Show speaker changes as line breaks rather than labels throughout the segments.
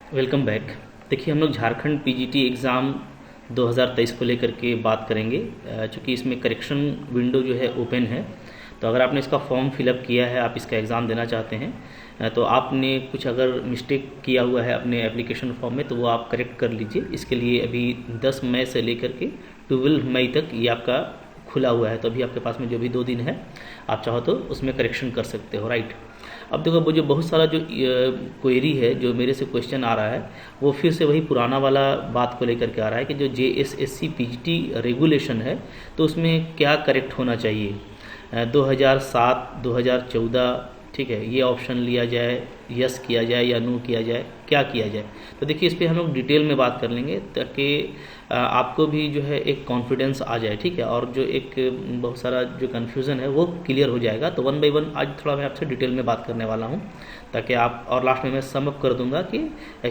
Welcome back. देखिए, हम लोग झारखंड पीजीटी एग्ज़ाम 2023 को लेकर के बात करेंगे। चूँकि इसमें करेक्शन विंडो जो है ओपन है, तो अगर आपने इसका फॉर्म फिलअप किया है, आप इसका एग्ज़ाम देना चाहते हैं, तो आपने कुछ अगर मिस्टेक किया हुआ है अपने एप्लीकेशन फॉर्म में, तो वो आप करेक्ट कर लीजिए। इसके लिए अभी 10 मई से लेकर के 12 मई तक ये आपका खुला हुआ है, तो अभी आपके पास में जो भी 2 दिन है, आप चाहो तो उसमें करेक्शन कर सकते हो, राइट। अब देखो, वो जो बहुत सारा जो क्वेरी है, जो मेरे से क्वेश्चन आ रहा है, वो फिर से वही पुराना वाला बात को लेकर के आ रहा है कि जो JSSC पीजीटी रेगुलेशन है, तो उसमें क्या करेक्ट होना चाहिए। 2007 2014, ठीक है, ये ऑप्शन लिया जाए, यस किया जाए या नो किया जाए, क्या किया जाए। तो देखिए, इस पर हम लोग डिटेल में बात कर लेंगे, ताकि आपको भी जो है एक कॉन्फिडेंस आ जाए, ठीक है, और जो एक बहुत सारा जो कन्फ्यूज़न है वो क्लियर हो जाएगा। तो 1 बाय 1 आज थोड़ा मैं आपसे डिटेल में बात करने वाला हूँ, ताकि आप, और लास्ट में मैं सम अप कर दूंगा कि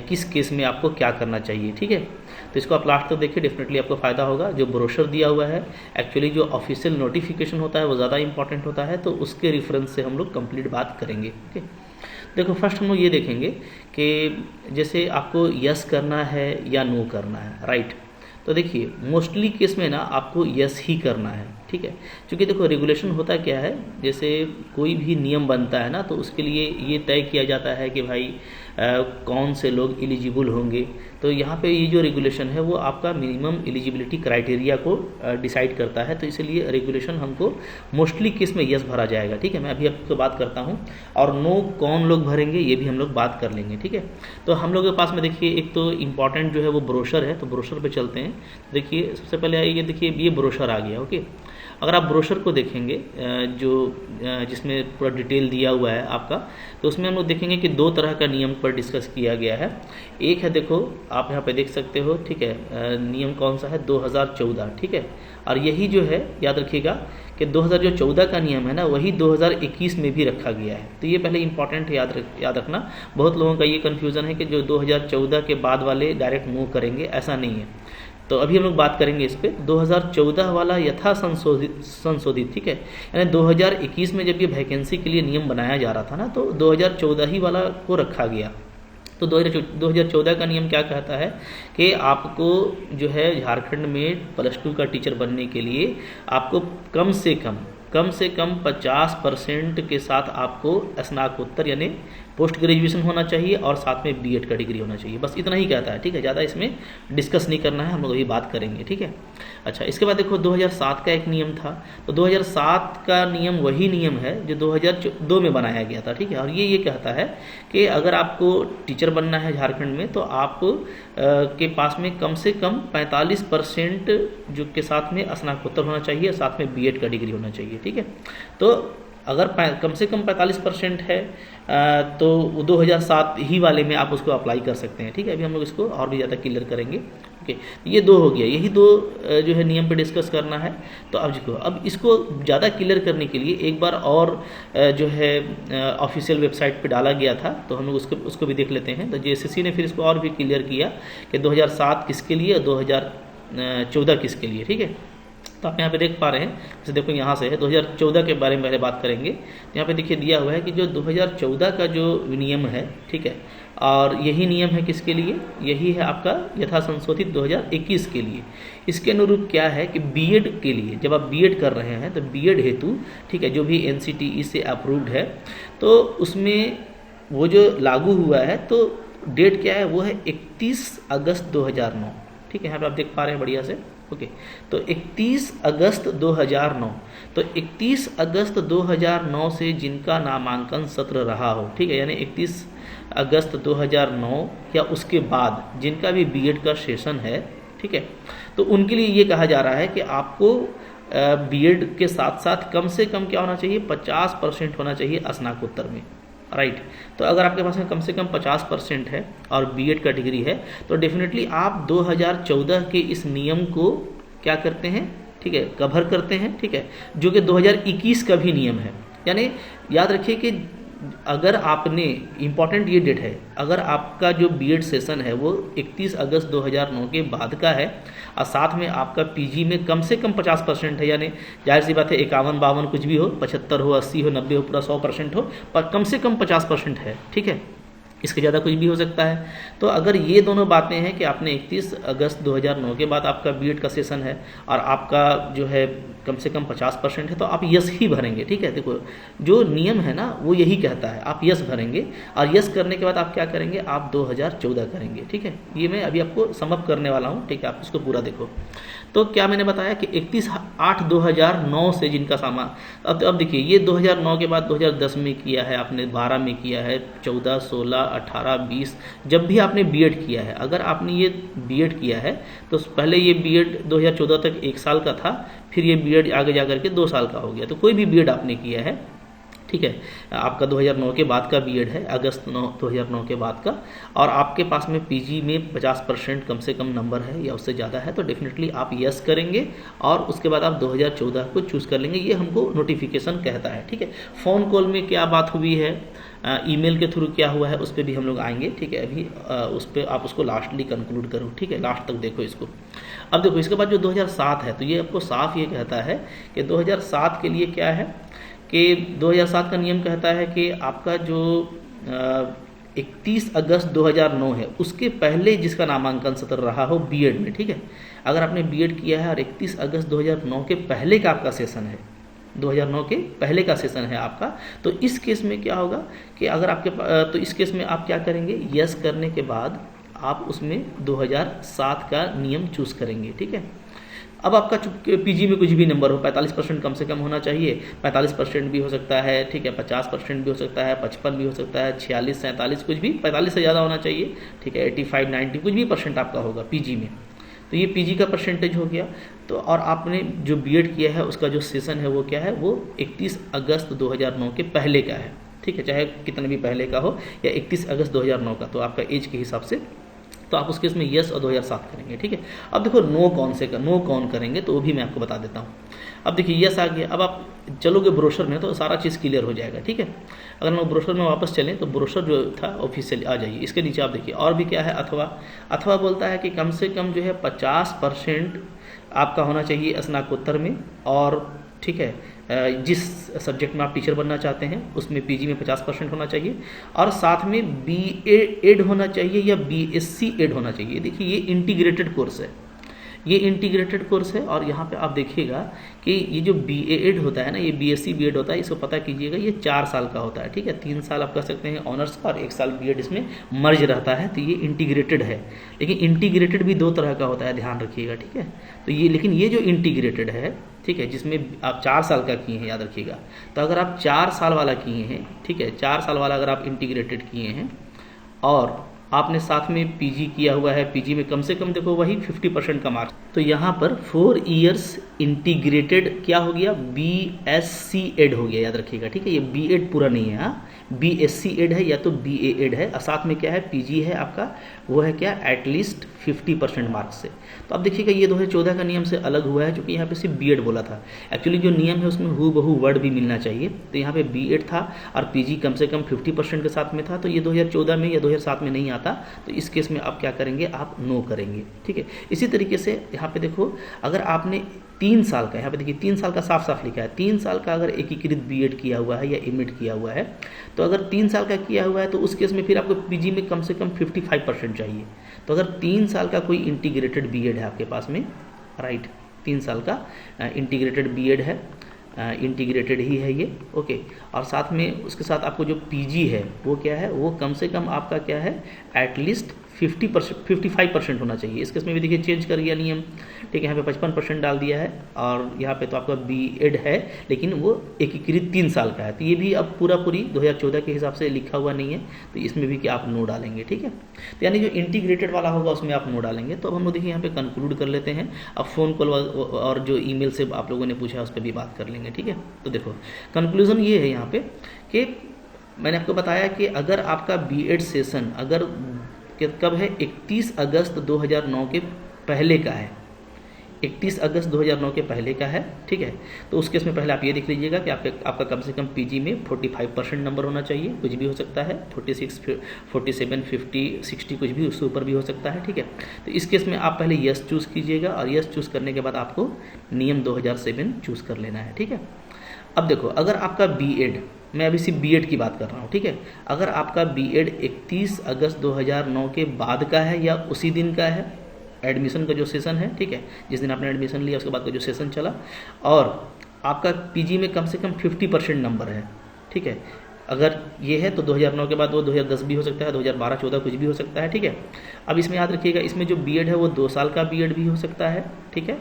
किस केस में आपको क्या करना चाहिए, ठीक है। तो इसको आप लास्ट तक देखिए, डेफिनेटली आपको फ़ायदा होगा। जो ब्रोशर दिया हुआ है, एक्चुअली जो ऑफिशियल नोटिफिकेशन होता है वो ज़्यादा इंपॉर्टेंट होता है, तो उसके रेफरेंस से हम लोग कंप्लीट बात करेंगे, ओके। देखो, फर्स्ट हम लोग ये देखेंगे कि जैसे आपको यस करना है या नो करना है, राइट। तो देखिए, मोस्टली केस में ना आपको यस ही करना है, ठीक है। क्योंकि देखो, रेगुलेशन होता क्या है, जैसे कोई भी नियम बनता है ना, तो उसके लिए ये तय किया जाता है कि भाई कौन से लोग एलिजिबल होंगे। तो यहाँ पे ये जो रेगुलेशन है वो आपका मिनिमम एलिजिबिलिटी क्राइटेरिया को डिसाइड करता है, तो इसलिए रेगुलेशन हमको मोस्टली केस में यस भरा जाएगा, ठीक है। मैं अभी आपको बात करता हूँ, और नो कौन लोग भरेंगे ये भी हम लोग बात कर लेंगे, ठीक है। तो हम लोग के पास में देखिए, एक तो इम्पॉर्टेंट जो है वो ब्रोशर है, तो ब्रोशर पे चलते हैं। देखिए, सबसे पहले आइए, देखिए ये ब्रोशर आ गया, ओके। अगर आप ब्रोशर को देखेंगे, जो जिसमें पूरा डिटेल दिया हुआ है आपका, तो उसमें हम लोग देखेंगे कि 2 तरह का नियम पर डिस्कस किया गया है। एक है, देखो आप यहाँ पे देख सकते हो, ठीक है, नियम कौन सा है, 2014, ठीक है। और यही जो है, याद रखिएगा कि 2014 का नियम है ना, वही 2021 में भी रखा गया है। तो ये पहले इंपॉर्टेंट है, याद रखना। बहुत लोगों का ये कन्फ्यूज़न है कि जो 2014 के बाद वाले डायरेक्ट नो करेंगे, ऐसा नहीं है। तो अभी हम लोग बात करेंगे इस पे। 2014 वाला यथा संशोधित, ठीक है, यानी 2021 में जब ये वैकेंसी के लिए नियम बनाया जा रहा था ना, तो 2014 ही वाला को रखा गया। तो 2014 का नियम क्या कहता है कि आपको जो है झारखंड में +2 का टीचर बनने के लिए आपको कम से कम 50% के साथ आपको स्नातकोत्तर यानी पोस्ट ग्रेजुएशन होना चाहिए, और साथ में बीएड का डिग्री होना चाहिए। बस इतना ही कहता है, ठीक है। ज़्यादा इसमें डिस्कस नहीं करना है, हम लोग अभी बात करेंगे, ठीक है। अच्छा, इसके बाद देखो, 2007 का एक नियम था। तो 2007 का नियम वही नियम है जो 2002 में बनाया गया था, ठीक है। और ये कहता है कि अगर आपको टीचर बनना है झारखंड में, तो आप के पास में कम से कम 45% जो के साथ में स्नातकोत्तर होना चाहिए, साथ में बीएड का डिग्री होना चाहिए, ठीक है। तो अगर कम से कम 45% है, तो 2007 ही वाले में आप उसको अप्लाई कर सकते हैं, ठीक है। अभी हम लोग इसको और भी ज़्यादा क्लियर करेंगे, ओके। ये 2 हो गया, यही 2 जो है नियम पे डिस्कस करना है। तो अब इसको ज़्यादा क्लियर करने के लिए एक बार और जो है ऑफिशियल वेबसाइट पे डाला गया था, तो हम लोग उसको भी देख लेते हैं। तो JSSC ने फिर इसको और भी क्लियर किया कि 2007 किसके लिए, 2014 किसके लिए, ठीक है। तो आप यहाँ पे देख पा रहे हैं, जैसे देखो यहाँ से है 2014 के बारे में पहले बात करेंगे। तो यहाँ पे देखिए दिया हुआ है कि जो 2014 का जो नियम है, ठीक है, और यही नियम है किसके लिए, यही है आपका यथा संशोधित 2021 के लिए। इसके अनुरूप क्या है कि बीएड के लिए, जब आप बीएड कर रहे हैं, तो बीएड हेतु, ठीक है, जो भी NCTE से अप्रूव्ड है, तो उसमें वो जो लागू हुआ है, तो डेट क्या है, वो है 31 अगस्त 2009, ठीक है। यहाँ पे आप देख पा रहे हैं बढ़िया से, ओके। तो 31 अगस्त 2009, तो 31 अगस्त 2009 से जिनका नामांकन सत्र रहा हो, ठीक है, यानी 31 अगस्त 2009 या उसके बाद जिनका भी बीएड का सेशन है, ठीक है, तो उनके लिए ये कहा जा रहा है कि आपको बीएड के साथ साथ कम से कम क्या होना चाहिए, 50% होना चाहिए स्नातकोत्तर में, राइट। तो अगर आपके पास में कम से कम 50% है और बीएड का डिग्री है, तो डेफिनेटली आप 2014 के इस नियम को क्या करते हैं, ठीक है, कवर करते हैं, ठीक है, जो कि 2021 का भी नियम है। यानी याद रखिए कि अगर आपने, इम्पॉर्टेंट ये डेट है, अगर आपका जो बीएड सेशन है वो 31 अगस्त 2009 के बाद का है, और साथ में आपका पीजी में कम से कम 50% है, यानी जाहिर सी बात है 51-52 कुछ भी हो, 75 हो, 80 हो, 90 हो, पूरा 100% हो, पर कम से कम 50% है, ठीक है। इसके ज़्यादा कुछ भी हो सकता है। तो अगर ये दोनों बातें हैं कि आपने 31 अगस्त 2009 के बाद आपका बीएड का सेशन है और आपका जो है कम से कम 50% है, तो आप यस ही भरेंगे। ठीक है, देखो जो नियम है ना वो यही कहता है, आप यस भरेंगे और यस करने के बाद आप क्या करेंगे, आप 2014 करेंगे। ठीक है, ये मैं अभी आपको समअप करने वाला हूँ। ठीक है, आप इसको पूरा देखो। तो क्या मैंने बताया कि 31/8/2009 से जिनका सामान, अब देखिए ये 2009 के बाद 2010 में किया है आपने, 12 में किया है, 14, 16, 18, 20, जब भी आपने बीएड किया है, अगर आपने ये बीएड किया है तो पहले ये बीएड 2014 तक 1 साल का था, फिर ये बीएड आगे जा करके 2 साल का हो गया। तो कोई भी बीएड आपने किया है, ठीक है, आपका 2009 के बाद का बीएड है, अगस्त 2009 के बाद का, और आपके पास में पीजी में 50% कम से कम नंबर है या उससे ज़्यादा है, तो डेफिनेटली आप यस करेंगे और उसके बाद आप 2014 को चूज़ कर लेंगे। ये हमको नोटिफिकेशन कहता है। ठीक है, फ़ोन कॉल में क्या बात हुई है, ईमेल के थ्रू क्या हुआ है, उस पर भी हम लोग आएंगे। ठीक है, अभी उस पर आप उसको लास्टली कंक्लूड करो। ठीक है, लास्ट तक देखो इसको। अब देखो इसके बाद जो 2007 है, तो ये आपको साफ ये कहता है कि 2007 के लिए क्या है कि 2007 का नियम कहता है कि आपका जो 31 अगस्त 2009 है उसके पहले जिसका नामांकन सत्र रहा हो बीएड में, ठीक है, अगर आपने बीएड किया है और 31 अगस्त 2009 के पहले का आपका सेशन है, 2009 के पहले का सेशन है आपका, तो इस केस में क्या होगा कि अगर आपके तो इस केस में आप क्या करेंगे, यस करने के बाद आप उसमें 2007 का नियम चूज करेंगे। ठीक है, अब आपका पीजी में कुछ भी नंबर हो, 45% कम से कम होना चाहिए, 45% भी हो सकता है, ठीक है, 50% भी हो सकता है, 55 भी हो सकता है, 46, 47, कुछ भी 45 से ज़्यादा होना चाहिए। ठीक है, 85, 90 कुछ भी परसेंट आपका होगा पीजी में। तो ये पीजी का परसेंटेज हो गया। तो और आपने जो बीएड किया है उसका जो सेशन है वो क्या है, वो 31 अगस्त 2009 के पहले का है। ठीक है, चाहे कितने भी पहले का हो या 31 अगस्त 2009 का, तो आपका एज के हिसाब से तो आप उसके इसमें यस और 2007 करेंगे। ठीक है, अब देखो नो कौन करेंगे तो वो भी मैं आपको बता देता हूँ। अब देखिए यस आ गया, अब आप चलोगे ब्रोशर में तो सारा चीज़ क्लियर हो जाएगा। ठीक है, अगर हम ब्रोशर में वापस चलें तो ब्रोशर जो था ऑफिशियल आ जाइए, इसके नीचे आप देखिए और भी क्या है, अथवा बोलता है कि कम से कम जो है 50% आपका होना चाहिए स्नातकोत्तर में, और ठीक है जिस सब्जेक्ट में आप टीचर बनना चाहते हैं उसमें पीजी में 50% होना चाहिए, और साथ में बीएड होना चाहिए या बीएससी एड होना चाहिए। देखिए ये इंटीग्रेटेड कोर्स है, ये इंटीग्रेटेड कोर्स है। और यहाँ पे आप देखिएगा कि ये जो बीएड होता है ना, ये बीएससी बीएड होता है, इसको पता कीजिएगा ये 4 साल का होता है। ठीक है, 3 साल आप कर सकते हैं ऑनर्स का और 1 साल बीएड इसमें मर्ज रहता है, तो ये इंटीग्रेटेड है। लेकिन इंटीग्रेटेड भी 2 तरह का होता है, ध्यान रखिएगा। ठीक है, तो ये लेकिन ये जो इंटीग्रेटेड है, ठीक है, जिसमें आप 4 साल का किए हैं, याद रखिएगा। तो अगर आप 4 साल वाला किए हैं, ठीक है, 4 साल वाला अगर आप इंटीग्रेटेड किए हैं और आपने साथ में पीजी किया हुआ है, पीजी में कम से कम देखो वही 50% का मार्क्स, तो यहाँ पर 4 इयर्स इंटीग्रेटेड क्या हो गया, बीएससी एड हो गया, याद रखिएगा। ठीक है, ये बीएड पूरा नहीं है, हाँ, बीएससी एड है या तो बीए एड है, और साथ में क्या है पीजी है आपका, वो है क्या, एटलीस्ट 50% मार्क्स से। तो अब देखिएगा ये 2014 का नियम से अलग हुआ है, क्योंकि यहाँ पे सिर्फ बीएड बोला था। एक्चुअली जो नियम है उसमें हूबहू वर्ड भी मिलना चाहिए, तो यहाँ पे बीएड था और पीजी कम से कम 50% के साथ में था, तो ये 2014 में या 2007 में नहीं आता। तो इस केस में आप क्या करेंगे, आप नो करेंगे। ठीक है, इसी तरीके से यहाँ पे देखो, अगर आपने 3 साल का, यहाँ पे देखिए 3 साल का साफ साफ लिखा है, 3 साल का अगर एकीकृत बीएड किया हुआ है या एमएड किया हुआ है, तो अगर 3 साल का किया हुआ है तो उस केस में फिर आपको पीजी में कम से कम 55% चाहिए। तो अगर 3 साल का कोई इंटीग्रेटेड बीएड है आपके पास में, राइट, 3 साल का इंटीग्रेटेड बीएड है, इंटीग्रेटेड ही है ये, ओके, और साथ में उसके साथ आपको जो पीजी है वो क्या है, वो कम से कम आपका क्या है, एटलीस्ट 55% होना चाहिए। इस केस में भी देखिए चेंज कर गया नियम। ठीक है, यहाँ पे 55% डाल दिया है, और यहाँ पे तो आपका बीएड है लेकिन वो एकीकृत 3 साल का है, तो ये भी अब पूरी 2014 के हिसाब से लिखा हुआ नहीं है, तो इसमें भी कि आप नो डालेंगे। ठीक है, तो यानी जो इंटीग्रेटेड वाला होगा उसमें आप नो डालेंगे। तो अब हम लोग देखिए यहाँ पे कंक्लूड कर लेते हैं। अब फ़ोन कॉल और जो ईमेल से आप लोगों ने पूछा उस पर भी बात कर लेंगे। ठीक है, तो देखो कंक्लूजन ये है यहाँ पे कि मैंने आपको बताया कि अगर आपका बीएड सेशन अगर कब है, 31 अगस्त 2009 के पहले का है, 31 अगस्त 2009 के पहले का है। ठीक है, तो उस केस में पहले आप ये देख लीजिएगा कि आपका कम से कम पीजी में 45% नंबर होना चाहिए, कुछ भी हो सकता है, 46, 47, 50, 60 कुछ भी उससे ऊपर भी हो सकता है। ठीक है, तो इस केस में आप पहले यस चूज़ कीजिएगा, और यस चूज़ करने के बाद आपको नियम 2007 चूज़ कर लेना है। ठीक है, अब देखो अगर आपका बीएड मैं अभी सिर्फ बीएड की बात कर रहा हूँ, ठीक है। अगर आपका बीएड 31 अगस्त 2009 के बाद का है या उसी दिन का है, एडमिशन का जो सेशन है, ठीक है, जिस दिन आपने एडमिशन लिया उसके बाद का जो सेशन चला, और आपका पीजी में कम से कम 50% नंबर है, ठीक है, अगर ये है तो 2009 के बाद वो 2010 भी हो सकता है, 2012-14 कुछ भी हो सकता है, ठीक है। अब इसमें याद रखिएगा, इसमें जो बीएड है वो 2 साल का बीएड भी हो सकता है, ठीक है,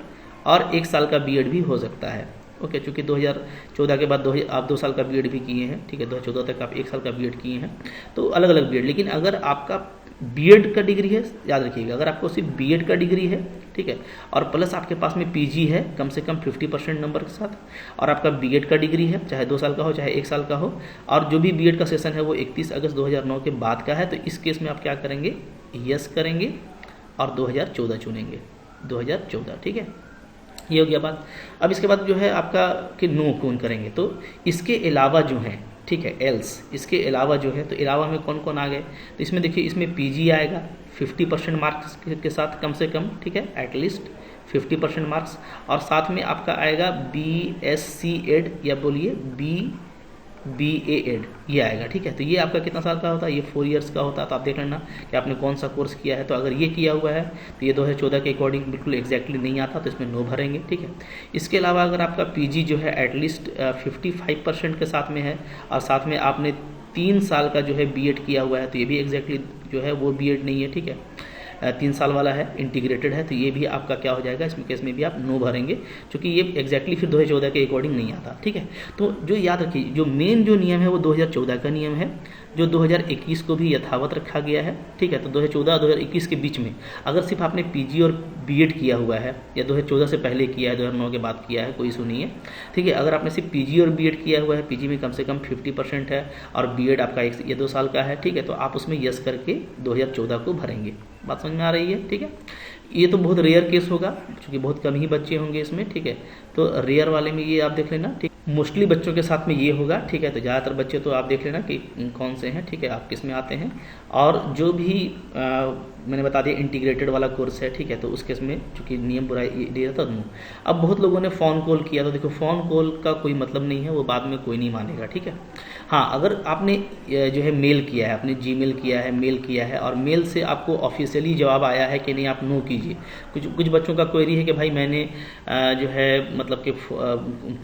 और 1 साल का बीएड भी हो सकता है, ओके। चूँकि 2014 के बाद आप 2 साल का बीएड भी किए हैं, ठीक है, 2014 तक आप 1 साल का बीएड किए हैं, तो अलग अलग बीएड। लेकिन अगर आपका बीएड का डिग्री है, याद रखिएगा, अगर आपको सिर्फ बीएड का डिग्री है, ठीक है, और प्लस आपके पास में पीजी है कम से कम 50% नंबर के साथ, और आपका बीएड का डिग्री है, चाहे 2 साल का हो चाहे 1 साल का हो, और जो भी बीएड का सेशन है वो 31 अगस्त 2009 के बाद का है, तो इस केस में आप क्या करेंगे, यस करेंगे और 2014 चुनेंगे, 2014, ठीक है। ये हो गया बात। अब इसके बाद जो है आपका कि नो कौन करेंगे, तो इसके अलावा जो है, ठीक है, एल्स, इसके अलावा जो है, तो अलावा में कौन कौन आ गए, तो इसमें देखिए, इसमें पीजी आएगा 50% मार्क्स के साथ कम से कम, ठीक है, एटलीस्ट 50% मार्क्स, और साथ में आपका आएगा बीएससी एड या बोलिए BA एड, ये आएगा, ठीक है। तो ये आपका कितना साल का होता है, ये 4 ईयर्स का होता है। तो आप देख लेना कि आपने कौन सा कोर्स किया है। तो अगर ये किया हुआ है तो ये 2014 के अकॉर्डिंग बिल्कुल एग्जैक्टली नहीं आता, तो इसमें नो भरेंगे, ठीक है। इसके अलावा अगर आपका पीजी जो है एटलीस्ट 55% के साथ में है, और साथ में आपने 3 साल का जो है बीएड किया हुआ है, तो ये भी एग्जैक्टली जो है वो बीएड नहीं है, ठीक है, 3 साल वाला है, इंटीग्रेटेड है, तो ये भी आपका क्या हो जाएगा, इसमें केस में भी आप नो भरेंगे, क्योंकि ये एग्जैक्टली फिर 2014 के अकॉर्डिंग नहीं आता, ठीक है। तो जो याद रखिए, जो मेन जो नियम है वो 2014 का नियम है, जो 2021 को भी यथावत रखा गया है, ठीक है। तो 2014 और 2021 के बीच में अगर सिर्फ आपने पीजी और बीएड किया हुआ है, या 2014 से पहले किया है, 2009 के बाद किया है, कोई इशू नहीं है, ठीक है। अगर आपने सिर्फ पीजी और बीएड किया हुआ है, पीजी में कम से कम 50% है और बीएड आपका 1 या 2 साल का है, ठीक है, तो आप उसमें यस करके 2014 को भरेंगे। बात समझ में आ रही है, ठीक है। ये तो बहुत रेयर केस होगा, क्योंकि बहुत कम ही बच्चे होंगे इसमें, ठीक है। तो रेयर वाले में ये आप देख लेना, ठीक। मोस्टली बच्चों के साथ में ये होगा, ठीक है। तो ज़्यादातर बच्चे तो आप देख लेना कि कौन से हैं, ठीक है, आप किस में आते हैं। और जो भी मैंने बता दिया इंटीग्रेटेड वाला कोर्स है, ठीक है, तो उस केस में चूँकि नियम पूरा दिया था नो। अब बहुत लोगों ने फ़ोन कॉल किया, तो देखो फ़ोन कॉल का कोई मतलब नहीं है, वो बाद में कोई नहीं मानेगा, ठीक है। हाँ, अगर आपने जो है मेल किया है, आपने जीमेल किया है, मेल किया है, और मेल से आपको ऑफिशियली जवाब आया है कि नहीं, आप नो कीजिए। कुछ बच्चों का क्वेरी है कि भाई मैंने जो है मतलब कि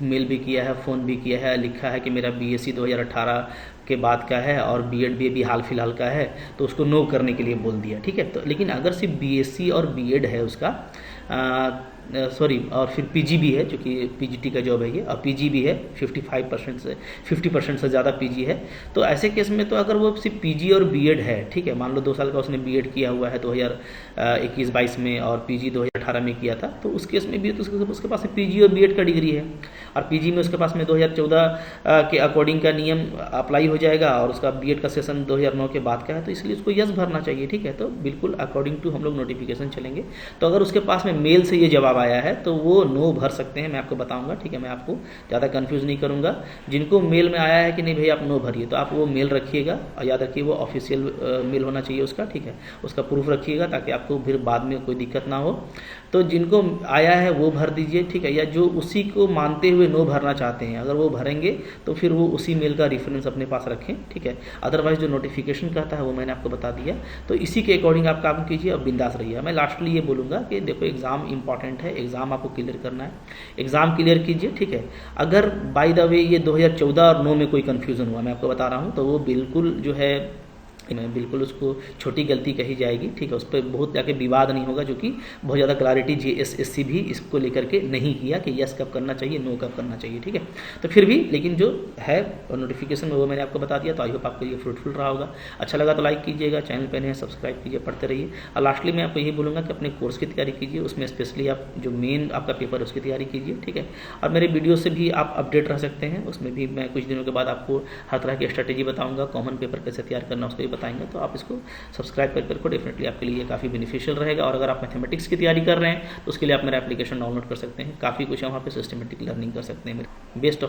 मेल भी किया है, फ़ोन भी किया है, लिखा है कि मेरा बीएससी 2018 के बाद का है और बीएड भी अभी हाल फिलहाल का है, तो उसको नो करने के लिए बोल दिया, ठीक है। तो लेकिन अगर सिर्फ बीएससी और बीएड है उसका, और फिर पीजी भी है, क्योंकि पीजीटी का जॉब है ये, और पीजी भी है 50% से ज़्यादा पीजी है, तो ऐसे केस में तो अगर वो सिर्फ पीजी और बीएड है, ठीक है, मान लो 2 साल का उसने बीएड किया हुआ है 2021-22 में, और पीजी 2018 में किया था, तो उस केस में भी तो उसके पास पीजी और बीएड का डिग्री है, और पीजी में उसके पास में 2014 के अकॉर्डिंग का नियम अप्लाई हो जाएगा, और उसका बीएड का सेशन 2009 के बाद का है, तो इसलिए उसको यस भरना चाहिए, ठीक है। तो बिल्कुल अकॉर्डिंग टू हम लोग नोटिफिकेशन चलेंगे। तो अगर उसके पास में मेल से ये जवाब आया है तो वो नो भर सकते हैं, मैं आपको बताऊंगा, ठीक है। मैं आपको ज़्यादा कंफ्यूज नहीं करूंगा। जिनको मेल में आया है कि नहीं भाई आप नो भरिए, तो आप वो मेल रखिएगा, और याद रखिए वो ऑफिशियल मेल होना चाहिए उसका, ठीक है, उसका प्रूफ रखिएगा, ताकि आपको फिर बाद में कोई दिक्कत ना हो। तो जिनको आया है वो भर दीजिए, ठीक है, या जो उसी को मानते हुए नो भरना चाहते हैं, अगर वो भरेंगे तो फिर वो उसी मेल का रेफरेंस अपने पास रखें, ठीक है। अदरवाइज जो नोटिफिकेशन कहता है वो मैंने आपको बता दिया, तो इसी के अकॉर्डिंग आप काम कीजिए और बिंदास रहिए। मैं लास्टली ये बोलूँगा कि देखो एग्ज़ाम इंपॉर्टेंट है, एग्ज़ाम आपको क्लियर करना है, एग्ज़ाम क्लियर कीजिए, ठीक है। अगर बाय द वे ये 2014 और 9 में कोई कन्फ्यूज़न हुआ, मैं आपको बता रहा हूँ, तो वो बिल्कुल जो है बिल्कुल उसको छोटी गलती कही जाएगी, ठीक है, उस पर बहुत जाके विवाद नहीं होगा, जो कि बहुत ज़्यादा क्लैरिटी JSSC भी इसको लेकर के नहीं किया कि यस कब करना चाहिए, नो कब करना चाहिए, ठीक है। तो फिर भी लेकिन जो है नोटिफिकेशन में वो मैंने आपको बता दिया, तो आई होप आपको ये फ्रूटफुल रहा होगा। अच्छा लगा तो लाइक कीजिएगा, चैनल पर है सब्सक्राइब कीजिए, पढ़ते रहिए। और लास्टली मैं आपको यही बोलूँगा कि अपने कोर्स की तैयारी कीजिए, उसमें स्पेशली आप जो मेन आपका पेपर है उसकी तैयारी कीजिए, ठीक है। और मेरे वीडियो से भी आप अपडेट रह सकते हैं, उसमें भी मैं कुछ दिनों के बाद आपको हर तरह की स्ट्रैटेजी बताऊँगा, कॉमन पेपर कैसे तैयार करना उसको भी बताएंगे, तो आप इसको सब्सक्राइब करके डेफिनेटली आपके लिए काफ़ी बेनिफिशियल रहेगा। और अगर आप मैथमेटिक्स की तैयारी कर रहे हैं तो उसके लिए आप मेरा एप्लीकेशन डाउनलोड कर सकते हैं, काफ़ी कुछ है वहाँ पे सिस्टमेटिक लर्निंग कर सकते हैं। Best of